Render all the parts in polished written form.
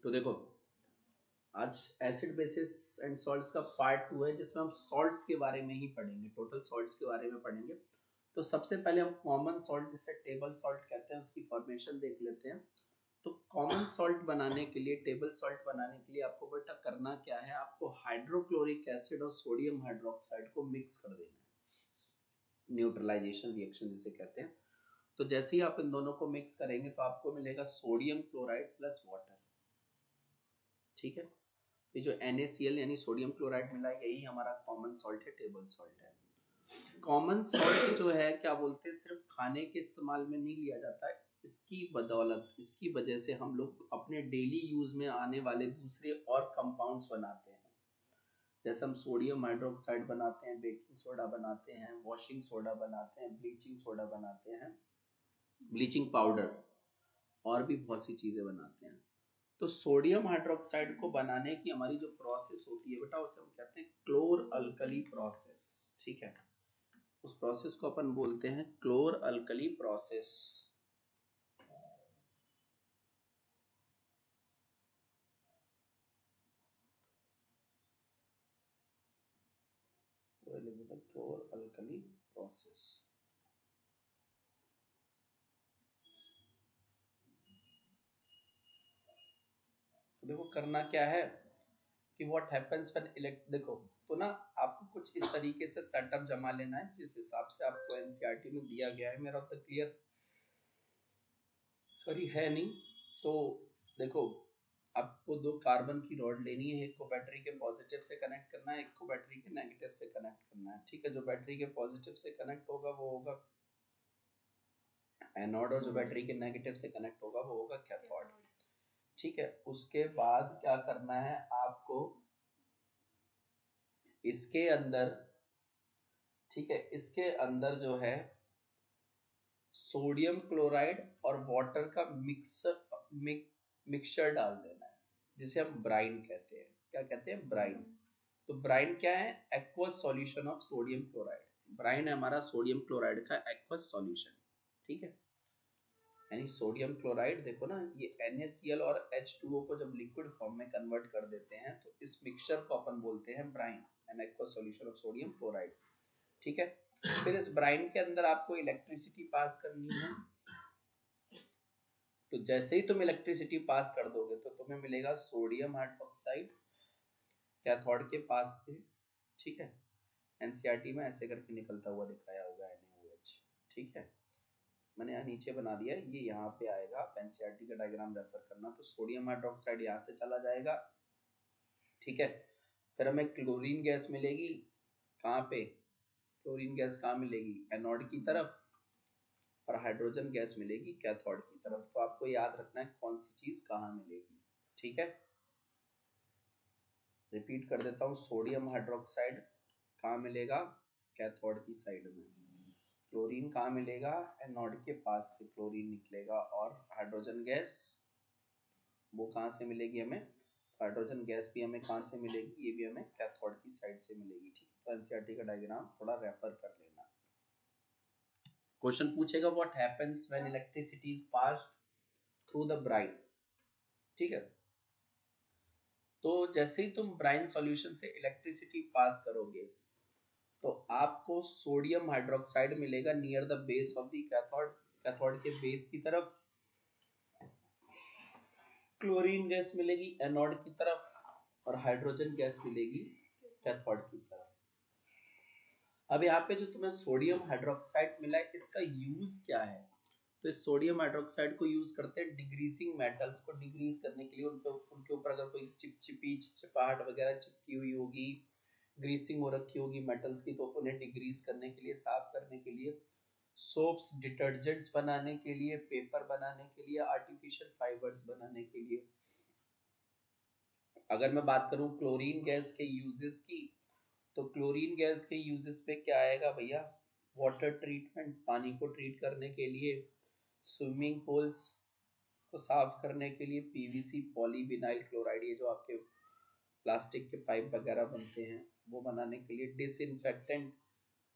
तो देखो, आज एसिड बेसिस एंड सॉल्ट्स का पार्ट 2 है, जिसमें हम सॉल्ट्स के बारे में ही पढ़ेंगे, टोटल सॉल्ट्स के बारे में पढ़ेंगे। तो सबसे पहले हम कॉमन सॉल्ट, जिसे टेबल सॉल्ट कहते हैं, उसकी फॉर्मेशन देख लेते हैं। तो कॉमन सॉल्ट बनाने के लिए, टेबल सॉल्ट बनाने के लिए आपको बेटा करना क्या है, आपको हाइड्रोक्लोरिक एसिड और सोडियम हाइड्रोक्साइड को मिक्स कर देना है, न्यूट्रलाइजेशन रिएक्शन जिसे कहते हैं। तो जैसे ही आप इन दोनों को मिक्स करेंगे तो आपको मिलेगा सोडियम क्लोराइड प्लस वाटर। ठीक है, ये जो NaCl यानी सोडियम क्लोराइड मिला है, यही हमारा कॉमन सॉल्ट है, टेबल सॉल्ट है। कॉमन सॉल्ट जो है, क्या बोलते हैं, सिर्फ खाने के इस्तेमाल में नहीं लिया जाता है, इसकी बदौलत, इसकी वजह से हम लोग अपने डेली यूज में आने वाले दूसरे और कंपाउंड्स बनाते हैं। जैसे हम सोडियम हाइड्रोक्साइड बनाते हैं, बेकिंग सोडा बनाते हैं, वॉशिंग सोडा बनाते हैं, ब्लीचिंग सोडा बनाते हैं, ब्लीचिंग पाउडर, और भी बहुत सी चीजें बनाते हैं। तो सोडियम हाइड्रोक्साइड को बनाने की हमारी जो प्रोसेस होती है बेटा, उसे हम कहते हैं क्लोर अल्कली प्रोसेस। ठीक है, उस प्रोसेस को अपन बोलते हैं क्लोर अल्कली प्रोसेस। क्लोर alkali process. तो देखो करना क्या है कि व्हाट हैपेंस व्हेन देखो, तो ना आपको कुछ इस तरीके से सेटअप जमा लेना है जिस हिसाब से आपको एनसीईआरटी में दिया गया है। मेरा तो क्लियर सॉरी है नहीं। तो देखो, आपको दो कार्बन की रॉड लेनी है, एक को बैटरी के पॉजिटिव से कनेक्ट करना है, एक को बैटरी के नेगेटिव से कनेक्ट करना है। ठीक है, जो बैटरी के पॉजिटिव से कनेक्ट होगा वो होगा एनोड, और जो बैटरी के नेगेटिव से कनेक्ट होगा वो होगा कैथोड। ठीक है, उसके बाद क्या करना है आपको, इसके अंदर, ठीक है, इसके अंदर जो है सोडियम क्लोराइड और वाटर का मिक्सचर डाल देना है, जिसे हम ब्राइन कहते हैं। क्या कहते हैं? ब्राइन। तो ब्राइन क्या है? Aqueous solution of sodium chloride. Brine है हमारा सोडियम क्लोराइड का एक्वस सॉल्यूशन। ठीक है, यानी सोडियम क्लोराइड, देखो ना, ये NaCl और H2O को जब लिक्विड फॉर्म में कन्वर्ट कर देते हैं तो इस मिक्सचर को अपन बोलते हैं brine, an aqueous solution of sodium chloride. ठीक है, फिर इस ब्राइन के अंदर आपको इलेक्ट्रिसिटी पास करनी है। तो जैसे ही तुम इलेक्ट्रिसिटी पास कर दोगे तो तुम्हें मिलेगा सोडियम हाइड्रोक्साइड कैथोड के पास से। ठीक है, एनसीईआरटी में ऐसे करके निकलता हुआ दिखाया होगा NaOH। ठीक है, मैंने यहाँ नीचे बना दिया, ये यहाँ पे आएगा। आप एनसीईआरटी का डायग्राम रेफर करना। तो सोडियम हाइड्रोक्साइड यहाँ से चला जाएगा। ठीक है, फिर हमें क्लोरीन गैस मिलेगी। कहाँ पे क्लोरीन गैस कहाँ मिलेगी? एनोड की तरफ, और हाइड्रोजन गैस मिलेगी कैथोड की तरफ। तो आपको याद रखना है कौन सी चीज कहाँ मिलेगी। ठीक है, रिपीट कर देता हूँ, सोडियम हाइड्रोक्साइड कहाँ मिलेगा? कैथोड की साइड में। क्लोरीन कहाँ मिलेगा? एनोड के पास से क्लोरीन निकलेगा। और हाइड्रोजन गैस वो कहाँ से मिलेगी हमें? तो हाइड्रोजन गैस भी हमें कहाँ से मिलेगी? ये भी हमें कैथोड की साइड से मिलेगी। ठीक है, तो एनसीईआरटी का डायग्राम थोड़ा रेफर कर लेना। क्वेश्चन पूछेगा what happens when electricity is passed through the Bryan. ठीक है, तो जैसे ही तुम ब्राइन सॉल्यूशन से इलेक्ट्रिसिटी पास करोगे तो आपको सोडियम हाइड्रोक्साइड मिलेगा near the base of the cathode, cathode के बेस की तरफ। क्लोरीन गैस मिलेगी एनोड की तरफ, और हाइड्रोजन गैस मिलेगी कैथोड की तरफ। अब यहाँ पे जो तुम्हें सोडियम हाइड्रोक्साइड मिला है, इसका यूज क्या है? तो इस सोडियम हाइड्रोक्साइड को यूज करते हैं डिग्रीजिंग मेटल्स को डिग्रीज करने के लिए। उनके ऊपर अगर कोई चिपचिपाहट वगैरह चिपकी हुई होगी, ग्रीसिंग हो रखी होगी मेटल्स की, तो उन्हें डिग्रीज करने के लिए, साफ करने के लिए, सोप्स, डिटर्जेंट्स बनाने के लिए, पेपर बनाने के लिए, आर्टिफिशियल फाइबर्स बनाने के लिए। अगर मैं बात करूं क्लोरीन गैस के यूजेस की, तो क्लोरीन गैस के यूजेस पे क्या आएगा भैया? वाटर ट्रीटमेंट, पानी को ट्रीट करने के लिए, स्विमिंग पूल्स को साफ करने के लिए, पीवीसी पॉलीविनाइल क्लोराइड, ये जो आपके प्लास्टिक के पाइप वगैरह बनते हैं वो बनाने के लिए, डिसइंफेक्टेंट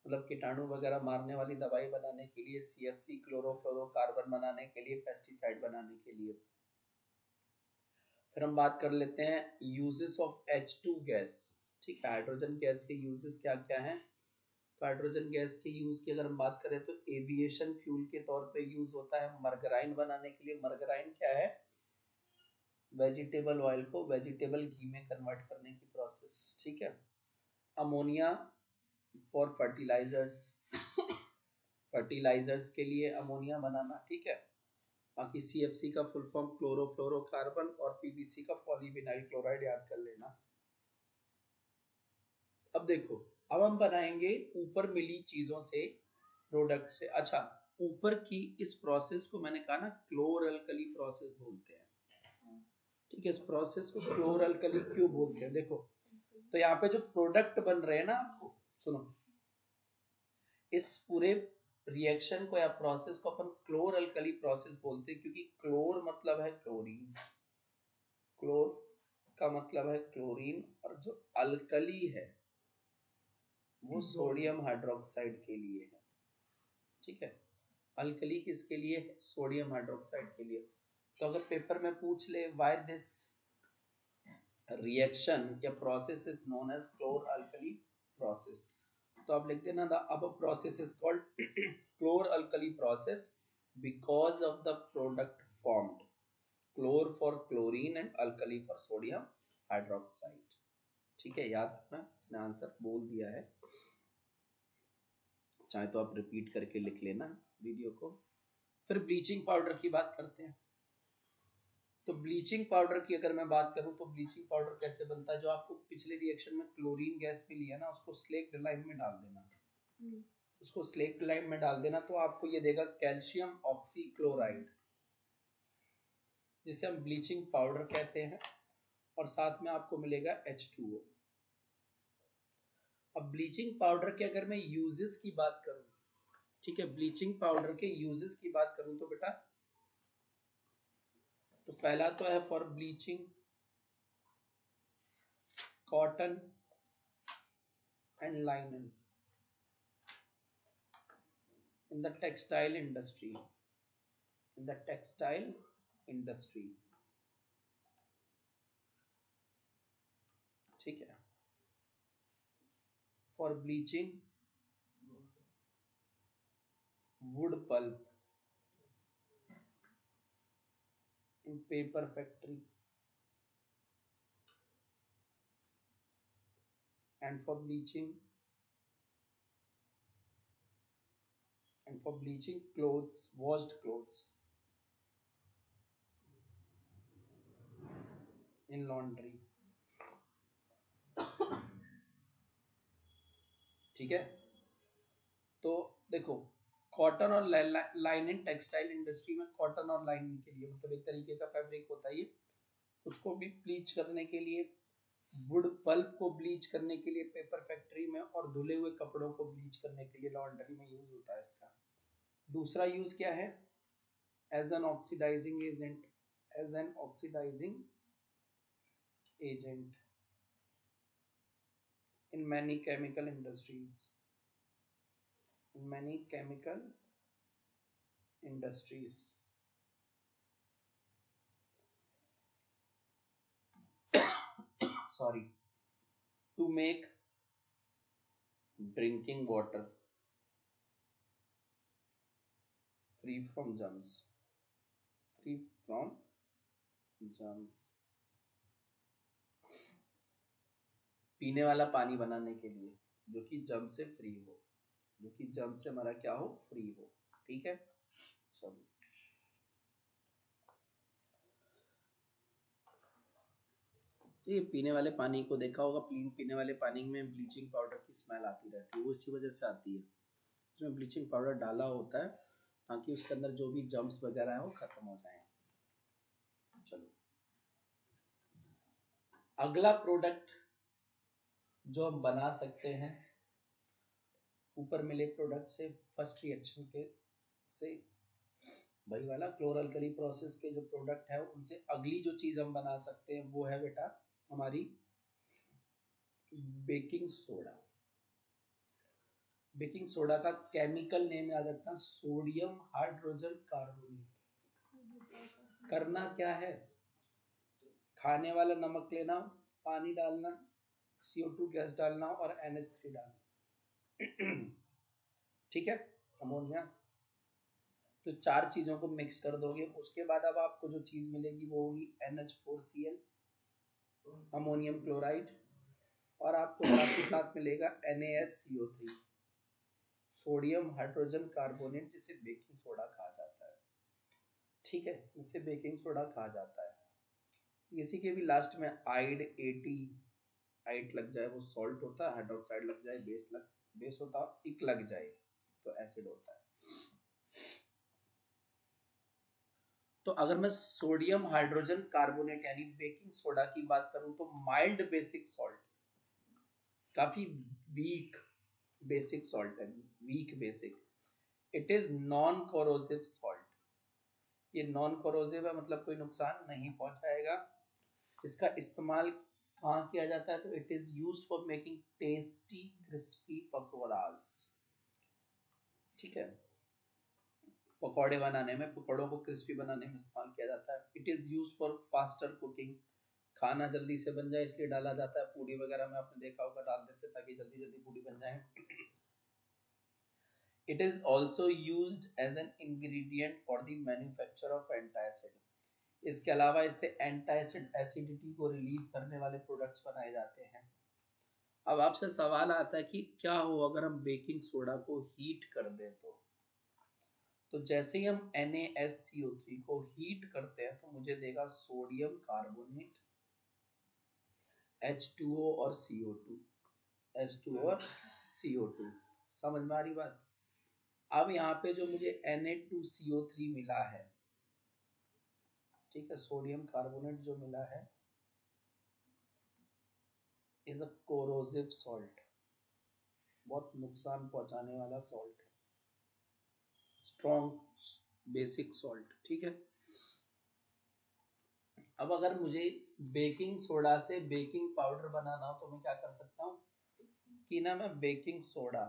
मतलब कीटाणु वगैरह मारने वाली दवाई बनाने के लिए, CFC क्लोरोफ्लोरोकार्बन बनाने के लिए, पेस्टिसाइड बनाने के लिए। फिर हम बात कर लेते हैं यूजेस ऑफ H2 गैस। ठीक है, हाइड्रोजन गैस के यूजेस क्या क्या हैं। तो हाइड्रोजन गैस के यूज की अगर हम बात करें तो एविएशन फ्यूल के तौर पे यूज होता है मरगराइन बनाने के लिए। मरगराइन क्या है, वेजिटेबल ऑयल को वेजिटेबल घी में कन्वर्ट करने की प्रोसेस। ठीक है, अमोनिया फॉर फर्टिलाइजर्स, फर्टिलाइजर्स के लिए अमोनिया बनाना। ठीक है, बाकी CFC का फुल फॉर्म क्लोरोफ्लोरोकार्बन और PVC का पॉलीविनाइल क्लोराइड याद कर लेना। अब देखो, अब हम बनाएंगे ऊपर मिली चीजों से, प्रोडक्ट से। अच्छा, ऊपर की इस प्रोसेस को मैंने कहा ना क्लोर अल्कली प्रोसेस बोलते हैं। ठीक है, इस प्रोसेस को क्लोर अल्कली क्यों बोलते हैं, देखो तो यहाँ पे जो प्रोडक्ट बन रहे हैं ना, आपको सुनो, इस पूरे रिएक्शन को या प्रोसेस को अपन क्लोर अल्कली प्रोसेस बोलते हैं, क्योंकि क्लोर मतलब है क्लोरीन, क्लोर का मतलब है क्लोरीन, और जो अल्कली है वो सोडियम हाइड्रोक्साइड के लिए है। ठीक है, अल्कली किसके लिए है, सोडियम हाइड्रोक्साइड के लिए। तो अगर पेपर में पूछ ले व्हाई दिस रिएक्शन या process is known as chlor alkali process, तो आप लिख देना द अब process is called chlor alkali process because of the product formed, chlor for chlorine and alkali for sodium hydroxide. ठीक है, याद रखना, मैंने आंसर बोल दिया है, चाहे तो आप रिपीट करके लिख लेना वीडियो को। फिर ब्लीचिंग पाउडर की बात करते हैं। तो ब्लीचिंग पाउडर की अगर मैं बात करूं तो ब्लीचिंग पाउडर कैसे बनता है, जो आपको पिछले रिएक्शन में क्लोरीन गैस मिली है ना, उसको स्लेक्ड लाइम में डाल देना। उसको स्लेक्ड लाइम में डाल देना तो आपको ये देगा कैल्शियम ऑक्सीक्लोराइड, जिसे हम ब्लीचिंग पाउडर कहते हैं, और साथ में आपको मिलेगा H2O। अब ब्लीचिंग पाउडर के अगर मैं यूजेस की बात करूं, ठीक है, ब्लीचिंग पाउडर के यूजेस की बात करूं तो बेटा, तो पहला तो है for bleaching cotton and लाइनन in the textile industry, in the textile industry. ठीक है, for bleaching wood pulp in paper factory and for bleaching clothes, washed clothes in laundry। ठीक है, तो देखो कॉटन और लाइनिन, टेक्सटाइल इंडस्ट्री में cotton और linen के लिए मतलब एक तरीके का फैब्रिक होता है ये, उसको भी ब्लीच करने के लिए, वुड पल्प को ब्लीच करने के लिए पेपर फैक्ट्री में, और धुले हुए कपड़ों को ब्लीच करने के लिए लॉन्ड्री में यूज होता है इसका। दूसरा यूज क्या है, as an oxidising agent, as an oxidising agent in many chemical industries, in many chemical industries। sorry, to make drinking water free from germs, free from germs, पीने वाला पानी बनाने के लिए जो कि जर्म से फ्री हो, जो कि जर्म से हमारा क्या हो, फ्री हो। ठीक है, चलो ये पीने वाले पानी को देखा होगा, पीने वाले पानी में ब्लीचिंग पाउडर की स्मेल आती रहती है, वो इसी वजह से आती है, उसमें ब्लीचिंग पाउडर डाला होता है ताकि उसके अंदर जो भी जर्म्स वगैरह है वो खत्म हो जाए। चलो अगला प्रोडक्ट जो हम बना सकते हैं ऊपर मिले प्रोडक्ट से, फर्स्ट रिएक्शन के से, वही वाला क्लोरअल्कली प्रोसेस के जो प्रोडक्ट है उनसे अगली जो चीज हम बना सकते हैं वो है बेटा हमारी बेकिंग सोडा। बेकिंग सोडा का केमिकल नेम याद रखना, सोडियम हाइड्रोजन कार्बोनेट। करना क्या है, खाने वाला नमक लेना, पानी डालना, CO2 गैस डालना और NH3 डालना। ठीक है, अमोनिया। तो 4 चीजों को मिक्स कर दोगे, उसके बाद अब आपको जो चीज मिलेगी वो होगी NH4Cl, अमोनियम क्लोराइड, और आपको साथ ही साथ मिलेगा NaSCO3, सोडियम हाइड्रोजन कार्बोनेट, जिसे बेकिंग सोडा कहा जाता है। ठीक है, इसे बेकिंग सोडा कहा जाता है। इसी के भी लास्ट में आइड, आइड लग जाए वो सॉल्ट होता है, हाइड्रोक्साइड लग जाए बेस होता है, इक लग जाए तो एसिड होता है। तो अगर मैं सोडियम हाइड्रोजन कार्बोनेट यानी बेकिंग सोडा की बात करूं तो माइल्ड बेसिक सॉल्ट, काफी वीक बेसिक सॉल्ट है, weak basic. It is non corrosive salt. ये नॉन कोरोसिव है, मतलब कोई नुकसान नहीं पहुंचाएगा। इसका इस्तेमाल कहाँ किया जाता है? तो it is used for making tasty crispy pakoras. ठीक है, पकौड़े बनाने में, पकौड़ों को क्रिस्पी बनाने में इस्तेमाल किया जाता है। It is used for faster cooking, खाना जल्दी से बन जाए इसलिए डाला जाता है। पूड़ी वगैरह में आपने देखा होगा डाल देते ताकि जल्दी जल्दी पूड़ी बन जाए। It is also used as an ingredient for the manufacture of antacid. इसके अलावा इससे एंटासिड एसिडिटी को रिलीव करने वाले प्रोडक्ट्स बनाए जाते हैं। अब आपसे सवाल आता है कि क्या हो अगर हम बेकिंग सोडा को हीट कर दें तो जैसे ही हम NaSCO3 को हीट करते हैं तो मुझे देगा सोडियम कार्बोनेट, H2O और CO2, H2O और CO2। समझ में आ रही बात? अब यहाँ पे जो मुझे Na2CO3 मिला है, ठीक है, सोडियम कार्बोनेट जो मिला है, इज अ कोरोसिव सॉल्ट, बहुत नुकसान पहुंचाने वाला सॉल्ट है, स्ट्रॉन्ग बेसिक सॉल्ट। ठीक है, अब अगर मुझे बेकिंग सोडा से बेकिंग पाउडर बनाना हो तो मैं क्या कर सकता हूँ कि ना, मैं बेकिंग सोडा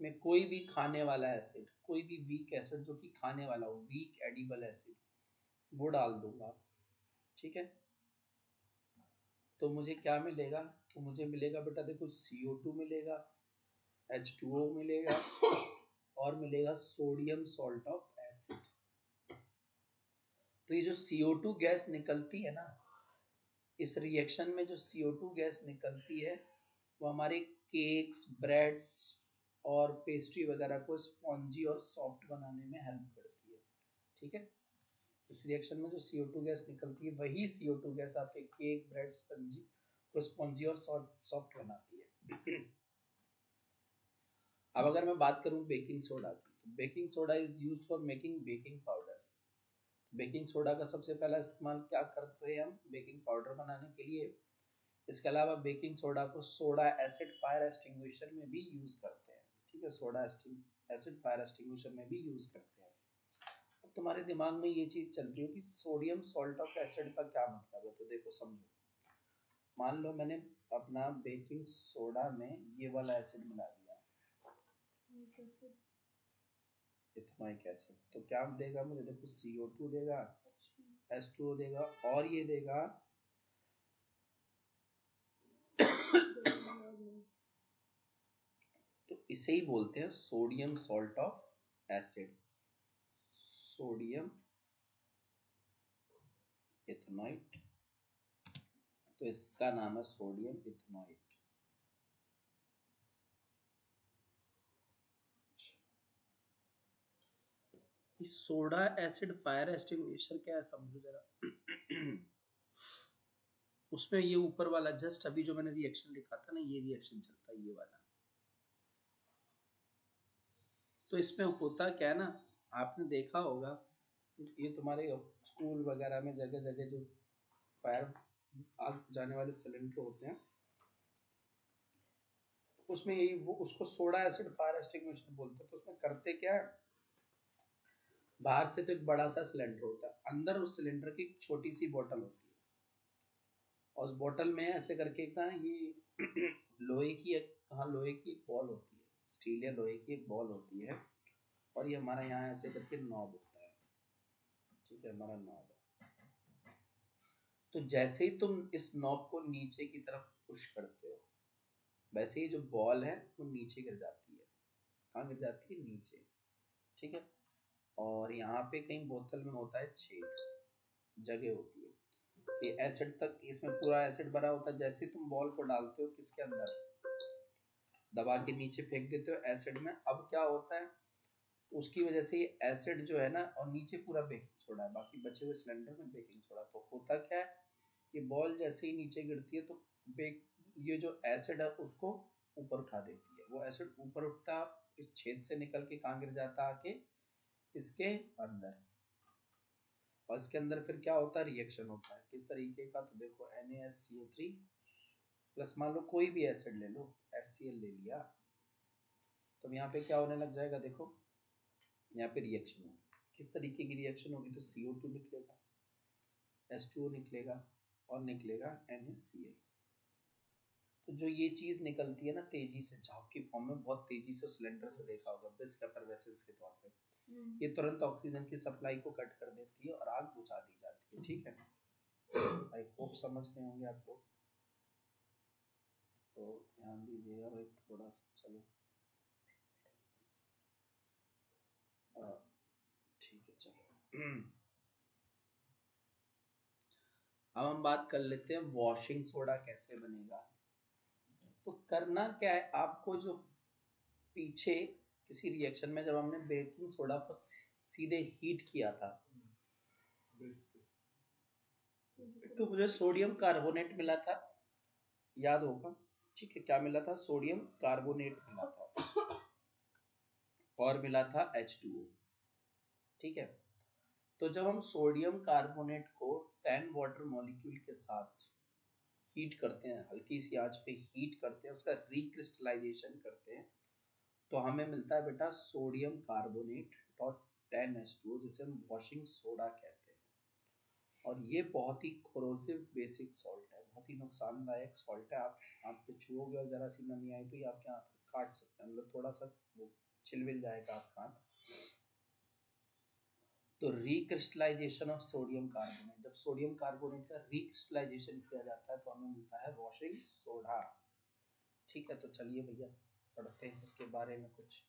में कोई भी खाने वाला एसिड, कोई भी वीक एसिड जो कि खाने वाला हो, वीक एडिबल एसिड, वो डाल दूंगा। ठीक है, तो मुझे क्या मिलेगा? तो मुझे मिलेगा बेटा देखो CO2 मिलेगा, H2O मिलेगा और मिलेगा सोडियम सॉल्ट ऑफ एसिड। तो ये जो CO2 गैस निकलती है ना, इस रिएक्शन में जो CO2 गैस निकलती है वो हमारे केक्स, ब्रेड्स और पेस्ट्री वगैरह को स्पॉन्जी और सॉफ्ट बनाने में हेल्प करती है। ठीक है, इस रिएक्शन में जो CO2 गैस निकलती है वही CO2 गैस आपके केक, ब्रेड, स्पंजी को स्पॉन्जी और सॉफ्ट बनाती है। अब अगर मैं बात करूं बेकिंग सोडा की, तो baking soda is used for making baking powder. Baking soda का सबसे पहला इस्तेमाल क्या करते हैं हम? बेकिंग पाउडर बनाने के लिए। इसके अलावा बेकिंग सोडा को सोडा एसिड फायर एक्सटिंग्विशर में भी यूज करते हैं। ठीक है, सोडा एसिड फायर एक्सटिंग्विशर में भी यूज करते हैं। अब तुम्हारे दिमाग में ये चीज चल रही हो कि सोडियम सॉल्ट ऑफ एसिड का क्या मतलब है, तो देखो समझो। मान लो मैंने अपना बेकिंग सोडा में ये वाला एसिड मिला दिया, इथेनॉइक एसिड, तो क्या देगा मुझे? देखो CO2 देगा, H2O देगा और ये देगा तो इसे ही बोलते हैं sodium salt of acid, sodium ethanoate. तो इसका नाम है sodium ethanoate. Soda acid fire extinguisher क्या है समझो जरा। उसमें ये ऊपर वाला जस्ट अभी जो मैंने रिएक्शन लिखा था ना, ये रिएक्शन चलता है, ये वाला। तो इसमें होता क्या है ना, आपने देखा होगा, ये तुम्हारे स्कूल वगैरह में जगह जगह जो फायर आग जाने वाले सिलेंडर होते हैं, उसमें यही वो उसको सोडा एसिड फायर एक्सटिंग्विशर बोलते हैं। तो उसमें करते क्या है, बाहर से तो एक बड़ा सा सिलेंडर होता है, अंदर उस सिलेंडर की छोटी सी बोतल होती है, और उस बोतल में ऐसे करके ना ये लोहे की एक, हाँ लोहे की एक बॉल होती है, स्टील या लोहे की एक बॉल होती है, और ये हमारा यहाँ ऐसे करके नॉब होता है। ठीक है, हमारा नॉब है। तो जैसे ही तुम इस नॉब को नीचे की तरफ पुश करते हो, वैसे ही जो बॉल है वो नीचे गिर जाती है। कहाँ गिर जाती है? नीचे। ठीक है। और यहाँ पे कहीं बोतल में होता है छेद, जगह होती है कि एसिड तक, इसमें पूरा एसिड भरा होता है। जैसे ही तुम बॉल को डालते हो किसके अंदर, दबा के नीचे फेंक देते हो एसिड में, अब क्या होता है, उसकी वजह से ये एसिड जो है ना, और नीचे पूरा बेकिंग सोडा है, बाकी बचे हुए सिलेंडर में बेकिंग सोडा। तो होता क्या है, ये बॉल जैसे ही नीचे गिरती है तो बेक ये जो एसिड है उसको ऊपर उठा देती है। वो एसिड ऊपर उठता इस छेद से निकल के कहाँ गिर जाता, आके इसके अंदर। और इसके अंदर फिर क्या होता है, रिएक्शन होता है। किस तरीके का, तो देखो NaSCO3 प्लस मान लो कोई भी एसिड ले लो, HCl ले लिया, तो यहाँ पे क्या होने लग जाएगा, देखो यहाँ पे रिएक्शन होगी। किस तरीके की रिएक्शन होगी, तो CO2 निकलेगा, H2O निकलेगा और निकलेगा NaCl। तो जो ये चीज निकलती है ना तेजी से, झाग की फॉर्म में, बहुत तेजी से सिलेंडर से देखा होगा ब्रिस्क एफरवेसेंस के तौर पे, ये तुरंत ऑक्सीजन की सप्लाई को कट कर देती है और आग बुझा दी जाती है। ठीक है, आई होप समझ गए होंगे आप लोग। तो ध्यान दीजिएगा भाई थोड़ा सा। चलो ठीक है, चलो अब हम बात कर लेते हैं वॉशिंग सोडा कैसे बनेगा। तो करना क्या है आपको, जो पीछे किसी रिएक्शन में जब हमने बेकिंग सोडा को सीधे हीट किया था, तो मुझे सोडियम कार्बोनेट मिला था, याद होगा। ठीक है, क्या मिला था, सोडियम कार्बोनेट मिला था और मिला था H2O। ठीक है, तो जब हम सोडियम कार्बोनेट को 10 वाटर मॉलिक्यूल के साथ हीट करते हैं, हल्की सी आंच पे हीट करते हैं, उसका रिक्रिस्टलाइजेशन करते हैं, तो हमें मिलता है बेटा सोडियम कार्बोनेट और 10H2O, जिसे हम वॉशिंग सोडा कहते हैं। और ये बहुत ही कोरोसिव बेसिक सॉल्ट है, बहुत ही नुकसानदायक सॉल्ट है। आप हाथ पे छुओगे और जरा सी नमी आई तो ये आपके हाथ को काट सकते हैं, मतलब थोड़ा सा वो छिलमिल जाएगा आपका हाथ। तो रिक्रिस्टलाइजेशन ऑफ सोडियम कार्बोनेट, जब सोडियम कार्बोनेट का रिक्रिस्टलाइजेशन किया जाता है तो हमें मिलता है वॉशिंग सोडा। ठीक है, तो चलिए भैया पढ़ते हैं इसके बारे में कुछ,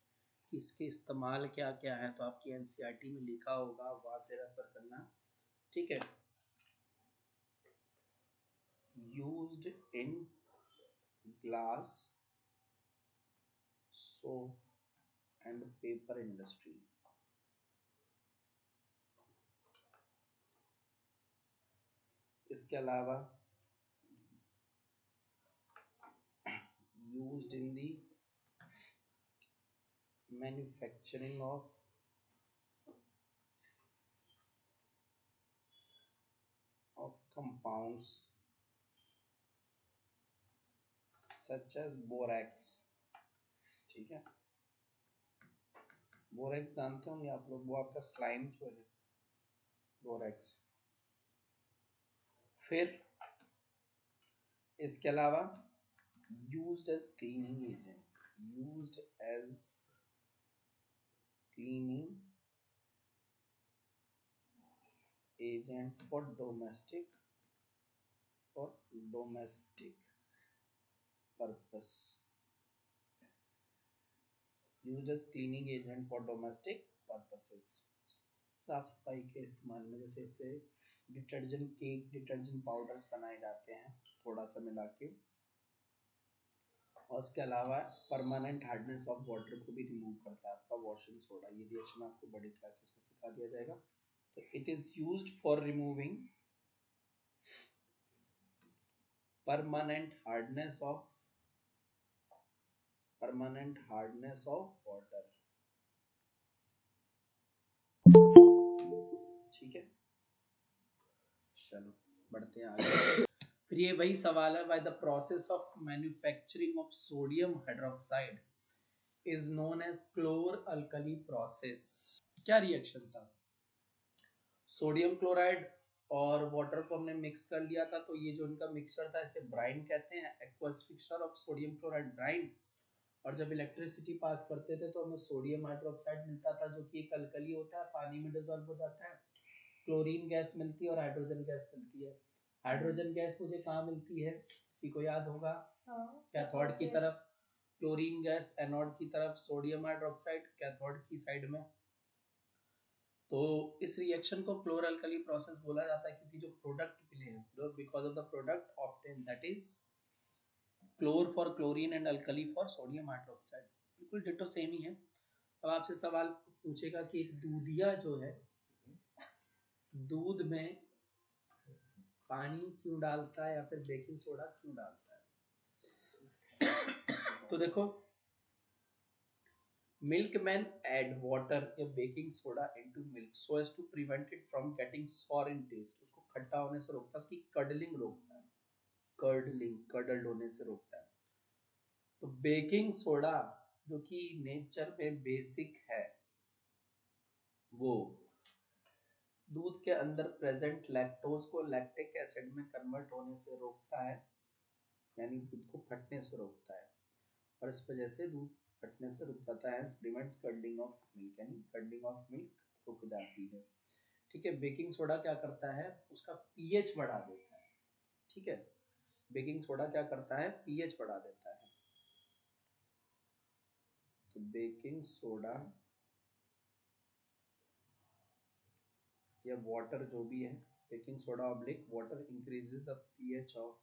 इसके इस्तेमाल क्या क्या है। तो आपकी NCERT में लिखा होगा, वहां से रेफर करना। ठीक है, used in glass, soap and paper industry. इसके अलावा used in the manufacturing of compounds such as borax. ठीक है, बोरैक्स जानते होंगे आप लोग, वो आपका स्लाइम जो है, बोरैक्स। फिर इसके अलावा used as cleaning agent, used as cleaning agent for domestic purpose, used as cleaning agent for domestic purposes, साफ सफाई के इस्तेमाल में, जैसे इससे डिटर्जेंट, केक डिटर्जेंट पाउडर्स बनाए जाते हैं थोड़ा सा मिला के। और उसके अलावा परमानेंट हार्डनेस ऑफ वाटर को भी रिमूव करता है आपका वॉशिंग सोडा। ये रिएक्शन आपको बड़ी क्लासेस में सिखा दिया जाएगा। तो it is used for removing permanent hardness of water. ठीक है, चलो बढ़ते हैं आगे। फिर ये वही सवाल है, by the process of manufacturing of sodium hydroxide is known as chlor alkali process. क्या रिएक्शन था, सोडियम क्लोराइड और वाटर को हमने मिक्स कर लिया था, तो ये जो इनका मिक्सचर था इसे ब्राइन कहते हैं, aqueous mixture of sodium chloride brine. और जब इलेक्ट्रिसिटी पास करते थे तो हमें सोडियम हाइड्रोक्साइड मिलता था, जो कि एक अल्कली होता है, पानी में डिसॉल्व हो जाता है। क्लोरीन गैस मिलती है और हाइड्रोजन गैस मिलती है। हाइड्रोजन गैस मुझे कहाँ मिलती है, किसी को याद होगा? कैथोड की Okay. तरफ। क्लोरीन गैस एनोड की तरफ, सोडियम हाइड्रोक्साइड कैथोड की साइड में। तो इस रिएक्शन को क्लोर अल्कली प्रोसेस बोला जाता है क्योंकि जो प्रोडक्ट मिले हैं, because of the product obtain, that is chlor for chlorine and alkali for sodium hydroxide, बिल्कुल डिटो सेम ही है। अब आपसे सवाल पूछेगा कि एक दूधिया जो है दूध में पानी क्यों डालता है या फिर बेकिंग सोडा क्यों डालता है? तो देखो, मिल्कमैन ऐड वाटर या baking soda into milk so as to prevent it from getting sour in taste. उसको खट्टा होने से रोकता है, उसकी कर्डलिंग रोकता है, कर्डल्ड होने से रोकता है। तो बेकिंग सोडा जो कि नेचर में बेसिक है, वो दूध के अंदर प्रेजेंट लैक्टोज को लैक्टिक एसिड में कन्वर्ट होने से रोकता है, यानी दूध को फटने से रोकता है, और इस वजह से दूध फटने से रुक जाता है, प्रिवेंट्स कर्डिंग ऑफ मिल्क, यानी कर्डिंग ऑफ मिल्क रुक जाती है। ठीक है, बेकिंग सोडा क्या करता है, उसका पीएच बढ़ा देता है। ठीक है, बेकिंग सोडा क्या करता है, पीएच बढ़ा देता है। तो बेकिंग सोडा या वाटर जो भी है, baking soda oblique water increases the pH of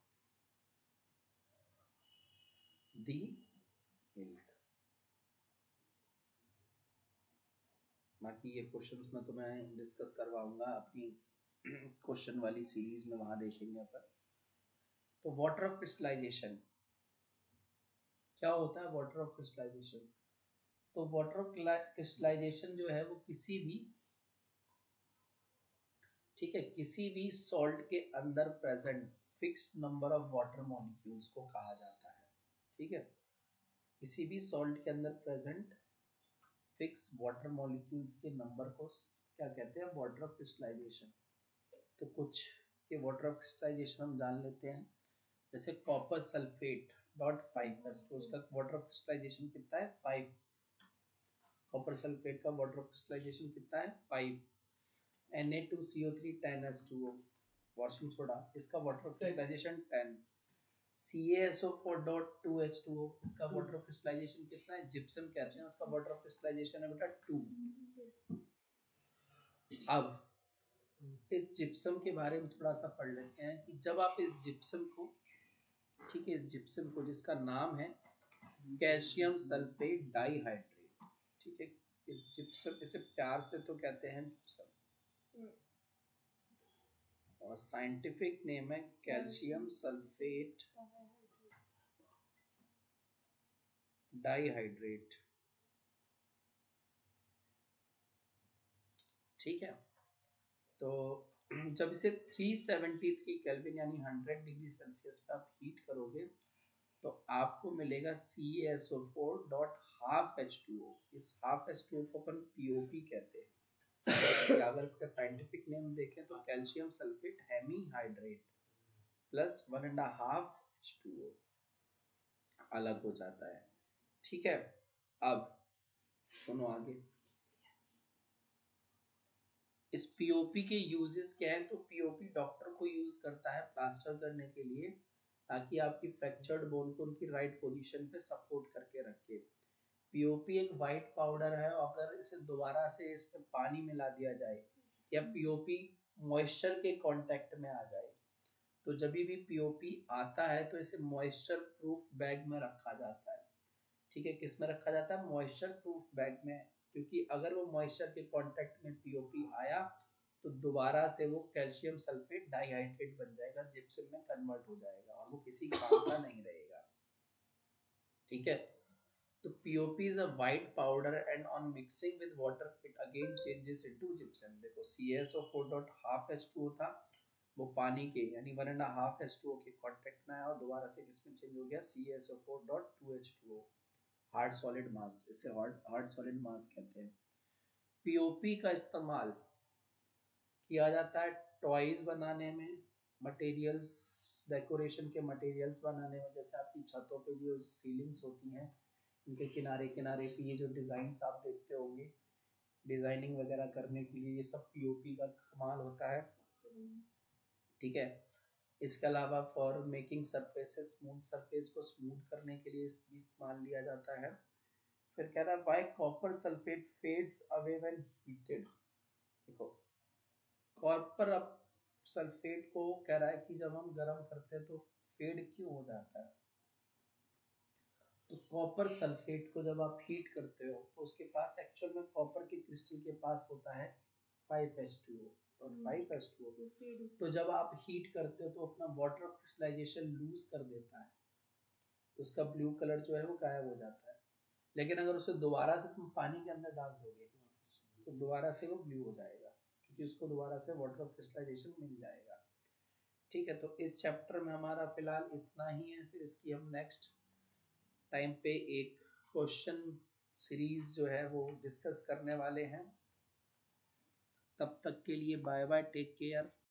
the milk. बाकी ये क्वेश्चंस में तो मैं डिस्कस करवाऊंगा अपनी क्वेश्चन वाली सीरीज में, वहां देखेंगे अपन। तो वाटर ऑफ क्रिस्टलाइजेशन क्या होता है? वाटर ऑफ क्रिस्टलाइजेशन, तो वाटर ऑफ क्रिस्टलाइजेशन जो है वो किसी भी, ठीक है, किसी भी सॉल्ट के अंदर present fixed number of water molecules को कहा जाता है। ठीक है, किसी भी सॉल्ट के अंदर प्रेजेंट फिक्स वाटर मॉलिक्यूल्स के नंबर को क्या कहते हैं, वाटर ऑफ क्रिस्टलाइजेशन। तो कुछ के वाटर ऑफ क्रिस्टलाइजेशन हम जान लेते हैं। जैसे कॉपर सल्फेट .5 तो उसका वाटर ऑफ क्रिस्टलाइजेशन कितना है, 5। कॉपर सल्फेट का वाटर ऑफ क्रिस्टलाइजेशन कितना है, 5। Na2CO3 10H2O वॉशिंग सोडा, इसका वाटर ऑफ क्रिस्टलाइजेशन 10। CaSO4.2H2O, इसका वाटर ऑफ क्रिस्टलाइजेशन कितना है, जिप्सम कहते हैं, उसका वाटर ऑफ क्रिस्टलाइजेशन है बेटा 2। अब इस जिप्सम के बारे में थोड़ा सा पढ़ लेते हैं कि जब आप इस जिप्सम को, ठीक है, इस जिप्सम को जिसका नाम है कैल्शियम सल्फेट डाइहाइड्रेट, ठीक है, इस जिप्सम, इसे प्यार से तो कहते हैं जिप्सम, और साइंटिफिक नेम है कैल्शियम सल्फेट डाइहाइड्रेट। ठीक है, तो जब इसे 373 केल्विन यानी 100 डिग्री सेल्सियस पे आप हीट करोगे तो आपको मिलेगा CaSO4.12H2O। इस हाफ H2O को अपन POP कहते हैं। अगर इसका साइंटिफिक नेम देखें तो calcium sulphate hemihydrate plus 1.5 H2O अलग हो जाता है। ठीक है, अब सुनो आगे, इस पीओपी के यूजेस क्या है? तो पीओपी डॉक्टर को यूज करता है प्लास्टर करने के लिए, ताकि आपकी फ्रैक्चर्ड बोन को उनकी राइट पोजीशन पे सपोर्ट करके रखे। पीओपी एक वाइट पाउडर है, अगर इसे दोबारा से इसमें पानी मिला दिया जाए या पीओपी मॉइस्चर के कांटेक्ट में आ जाए, तो जब भी पीओपी आता है तो इसे मॉइस्चर प्रूफ बैग में रखा जाता है। ठीक है, किस में रखा जाता है, मॉइस्चर प्रूफ बैग में, क्योंकि अगर वो मॉइस्चर के कांटेक्ट में पीओपी आया तो दोबारा से वो कैल्शियम सल्फेट डाइहाइड्रेट बन जाएगा, जिप्सम में कन्वर्ट हो जाएगा और वो किसी काम का नहीं रहेगा। ठीक है, तो POP is a white powder and on mixing with water it again changes into gypsum। देखो CaSO4.12H2O था, वो पानी के यानी 1.5 H2O के कांटेक्ट में आया और दोबारा से किसमें चेंज हो गया, CaSO4.2H2O, हार्ड सॉलिड मास, इसे हार्ड सॉलिड मास कहते हैं। POP का इस्तेमाल किया जाता है टॉयज बनाने में, मटेरियल्स, डेकोरेशन के मटेरियल्स बनाने में, जैसे आपकी छतों पे जो सीलिंग्स होती हैं उनके किनारे किनारे पे ये जो डिज़ाइंस आप देखते होंगे, डिज़ाइनिंग वगैरह करने के लिए ये सब पीओपी का कमाल होता है। ठीक है, इसके अलावा for making surfaces smooth, surface को स्मूथ करने के लिए भी इस्तेमाल लिया जाता है। फिर कह रहा है why copper sulphate fades away when heated. देखो कॉपर सल्फेट को कह रहा है कि जब हम गर्म करते हैं तो फेड क्यों हो जाता है। तो कॉपर सल्फेट को जब आप हीट करते हो तो उसके पास एक्चुअल में कॉपर के क्रिस्टल के पास होता है 5s2o और 5s2o। तो जब आप हीट करते हो तो अपना वाटर क्रिस्टलाइजेशन लूज कर देता है, तो उसका ब्लू कलर जो है वो गायब हो जाता है। लेकिन अगर उसे दोबारा से तुम पानी के अंदर डाल दोगे तो दोबारा से वो ब्लू हो जाएगा, क्योंकि उसको दोबारा से वाटर क्रिस्टलाइजेशन मिल जाएगा। ठीक है, तो इस चैप्टर में हमारा फिलहाल इतना ही है। फिर इसकी हम नेक्स्ट टाइम पे एक क्वेश्चन सीरीज जो है वो डिस्कस करने वाले हैं। तब तक के लिए बाय बाय, टेक केयर।